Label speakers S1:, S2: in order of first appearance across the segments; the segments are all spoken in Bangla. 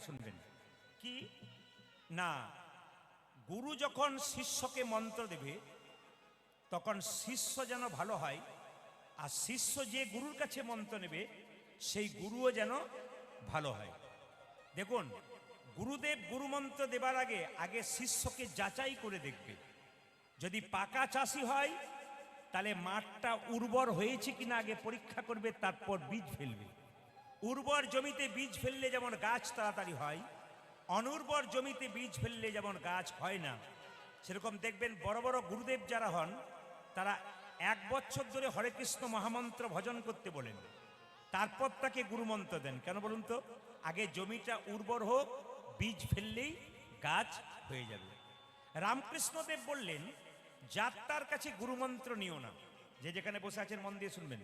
S1: একবার শুনবেন কি না, গুরু যখন শিষ্যকে মন্ত্র দেবে তখন শিষ্য যেন ভালো হয়, আর শিষ্য যে গুরুর কাছে মন্ত্র নেবে সেই গুরুও যেন ভালো হয়। দেখুন, গুরুদেব গুরুমন্ত্র দেবার আগে আগে শিষ্যকে যাচাই করে দেখবে। যদি পাকা চাষি হয় তাহলে মাঠটা উর্বর হয়েছে কিনা আগে পরীক্ষা করবে, তারপর বীজ ফেলবে। উর্বর জমিতে বীজ ফেললে যেমন গাছ তাড়াতাড়ি হয়, অনুর্বর জমিতে বীজ ফেললে যেমন গাছ হয় না, সেরকম দেখবেন বড় বড় গুরুদেব যারা হন তারা 1 বছর ধরে হরে কৃষ্ণ মহামন্ত্র ভজন করতে বলেন, তারপর তাকে গুরুমন্ত্র দেন। কেন বলুন তো? আগে জমিটা উর্বর হোক, বীজ ফেললেই গাছ হয়ে যাবে। রামকৃষ্ণদেব বললেন, যাত্রার কাছে গুরুমন্ত্র নিও না। যে যেখানে বসে আছেন মন দিয়ে শুনবেন।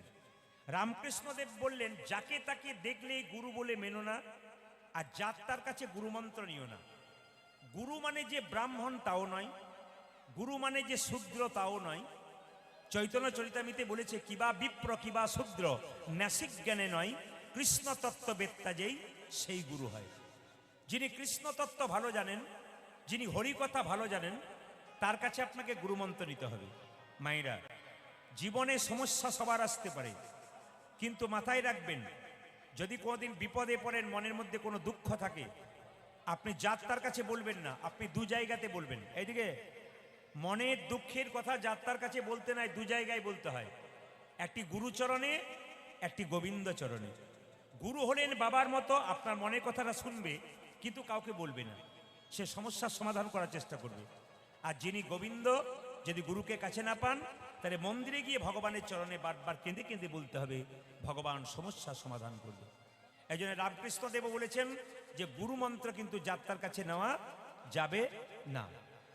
S1: রামকৃষ্ণদেব বললেন, যাকে তাকে দেখলেই গুরু বলে মেনো না, আর যাত্রার কাছে গুরুমন্ত্র নিও না। গুরু মানে যে ব্রাহ্মণ তাও নয়, গুরু মানে যে শূদ্র তাও নয়। চৈতন্য চরিতামিতে বলেছে, কিবা বিপ্র কিবা শূদ্র ন্যাসিক জ্ঞানে নয়, কৃষ্ণ তত্ত্ববেত্তা যেই সেই গুরু হয়। যিনি কৃষ্ণ তত্ত্ব ভালো জানেন, যিনি হরিকথা ভালো জানেন, তার কাছে আপনাকে গুরুমন্ত্র নিতে হবে। মায়েরা, জীবনে সমস্যা সবার আসতে পারে, কিন্তু মাথায় রাখবেন, যদি কোনোদিন বিপদে পড়েন, মনের মধ্যে কোনো দুঃখ থাকে, আপনি যাত্রার কাছে বলবেন না, আপনি 2 জায়গাতে বলবেন। এইদিকে মনের দুঃখের কথা যাত্রার কাছে বলতে নাই, 2 জায়গায় বলতে হয়। একটি গুরুচরণে, একটি গোবিন্দ চরণে। গুরু হলেন বাবার মতো, আপনার মনের কথাটা শুনবে কিন্তু কাউকে বলবে না, সে সমস্যার সমাধান করার চেষ্টা করবে। আর যিনি গোবিন্দ, যদি গুরুকে কাছে না পান, তাহলে মন্দিরে গিয়ে ভগবানের চরণে বারবার কেঁদে কেঁদে বলতে হবে, ভগবান সমস্যার সমাধান করবে। এই জন্য রামকৃষ্ণদেব বলেছেন যে গুরুমন্ত্র কিন্তু যাত্রার কাছে নেওয়া যাবে না।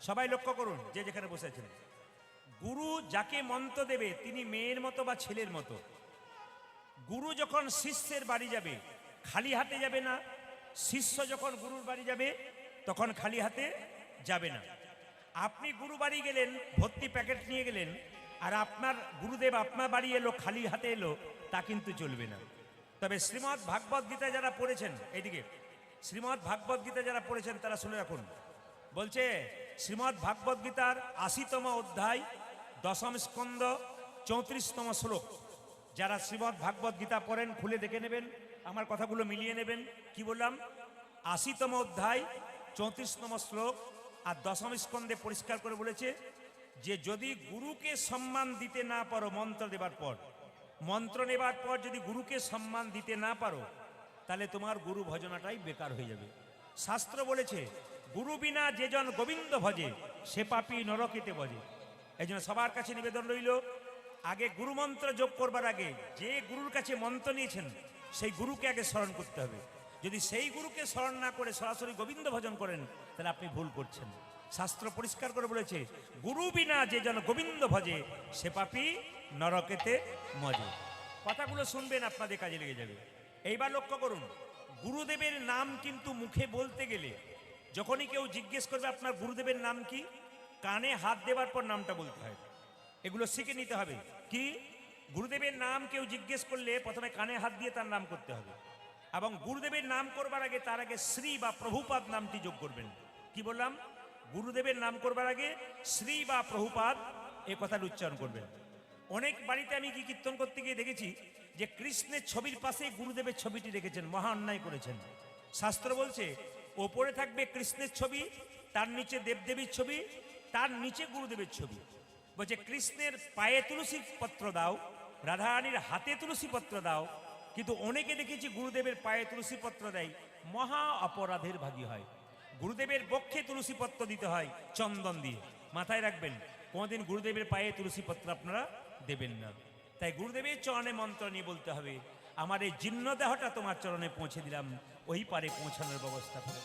S1: সবাই লক্ষ্য করুন, যে যেখানে বসে আছেন, গুরু যাকে মন্ত্র দেবে তিনি মেয়ের মতো বা ছেলের মতো। গুরু যখন শিষ্যের বাড়ি যাবে খালি হাতে যাবে না, শিষ্য যখন গুরুর বাড়ি যাবে তখন খালি হাতে যাবে না। আপনি গুরু বাড়ি গেলেন, ভর্তি প্যাকেট নিয়ে গেলেন, আর আপনার গুরুদেব আপনার বাড়ি এলো খালি হাতে এলো, তা কিন্তু চলবে না। তবে শ্রীমদ্ ভাগবত গীতা যারা পড়েছেন, এইদিকে শ্রীমদ্ ভাগবত গীতা যারা পড়েছেন তারা শুনে রাখুন। বলছে শ্রীমদ্ ভাগবত গীতার 80তম অধ্যায় 10ম স্কন্ধ 34তম শ্লোক। যারা শ্রীমদ্ ভাগবত গীতা পড়েন খুলে দেখে নেবেন, আমার কথাগুলো মিলিয়ে নেবেন। কি বললাম? 80তম অধ্যায় 34তম শ্লোক আর 10ম স্কন্ধে পরিষ্কার করে বলেছে যে যদি গুরুকে সম্মান দিতে না পারো, মন্ত্র দেবার পর, মন্ত্র নেবার পর যদি গুরুকে সম্মান দিতে না পারো, তাহলে তোমার গুরু ভজনাটাই বেকার হয়ে যাবে। শাস্ত্র বলেছে, গুরু বিনা যে জন গোবিন্দ ভজে সে পাপী নরকেতে ভজে। এই জন্য সবার কাছে নিবেদন রইল, আগে গুরুমন্ত্র যোগ করবার আগে যে গুরুর কাছে মন্ত্র নিয়েছেন সেই গুরুকে আগে স্মরণ করতে হবে। যদি সেই গুরুকে স্মরণ না করে সরাসরি গোবিন্দ ভজন করেন তাহলে আপনি ভুল করছেন। শাস্ত্র পরিষ্কার করে বলেছে, গুরু বিনা যে জন গোবিন্দ ভজে সে পাপী নরকেতে মজে। কথাগুলো শুনবেন, আপনাদের কাজে লেগে যাবে। এইবার লক্ষ্য করুন, গুরুদেবের নাম কিন্তু মুখে বলতে গেলে, যখনই কেউ জিজ্ঞেস করবে আপনার গুরুদেবের নাম কি, কানে হাত দেবার পর নামটা বলতে হয়। এগুলো শিখে নিতে হবে। কি? গুরুদেবের নাম কেউ জিজ্ঞেস করলে প্রথমে কানে হাত দিয়ে তার নাম করতে হবে, এবং গুরুদেবের নাম করবার আগে তার আগে শ্রী বা প্রভুপাদ নামটি যোগ করবেন। কি বললাম? গুরুদেবের নাম করবার আগে শ্রী বা প্রভুপাদ এ কথাটা উচ্চারণ করবেন। অনেক বাড়িতে আমি কি কীর্তন করতে গিয়ে দেখেছি যে কৃষ্ণের ছবির পাশে গুরুদেবের ছবিটি রেখেছেন, মহা অন্যায় করেছেন। শাস্ত্র বলছে ওপরে থাকবে কৃষ্ণের ছবি, তার নিচে দেবদেবীর ছবি, তার নিচে গুরুদেবের ছবি। বলছে কৃষ্ণের পায়ে তুলসী পত্র দাও, রাধারানীর হাতে তুলসী পত্র দাও, কিন্তু অনেকে দেখেছি গুরুদেবের পায়ে তুলসী পত্র দেয়, মহা অপরাধের ভাগী হয়। গুরুদেবের বক্ষে তুলসী পত্র দিতে হয় চন্দন দিয়ে। মাথায় রাখবেন, কোনোদিন গুরুদেবের পায়ে তুলসী পত্র আপনারা দেবেন না। তাই গুরুদেবের চরণে মন্ত্র নিয়ে বলতে হবে, আমার এই জীর্ণ দেহটা তোমার চরণে পৌঁছে দিলাম, ওই পারে পৌঁছানোর ব্যবস্থা করে।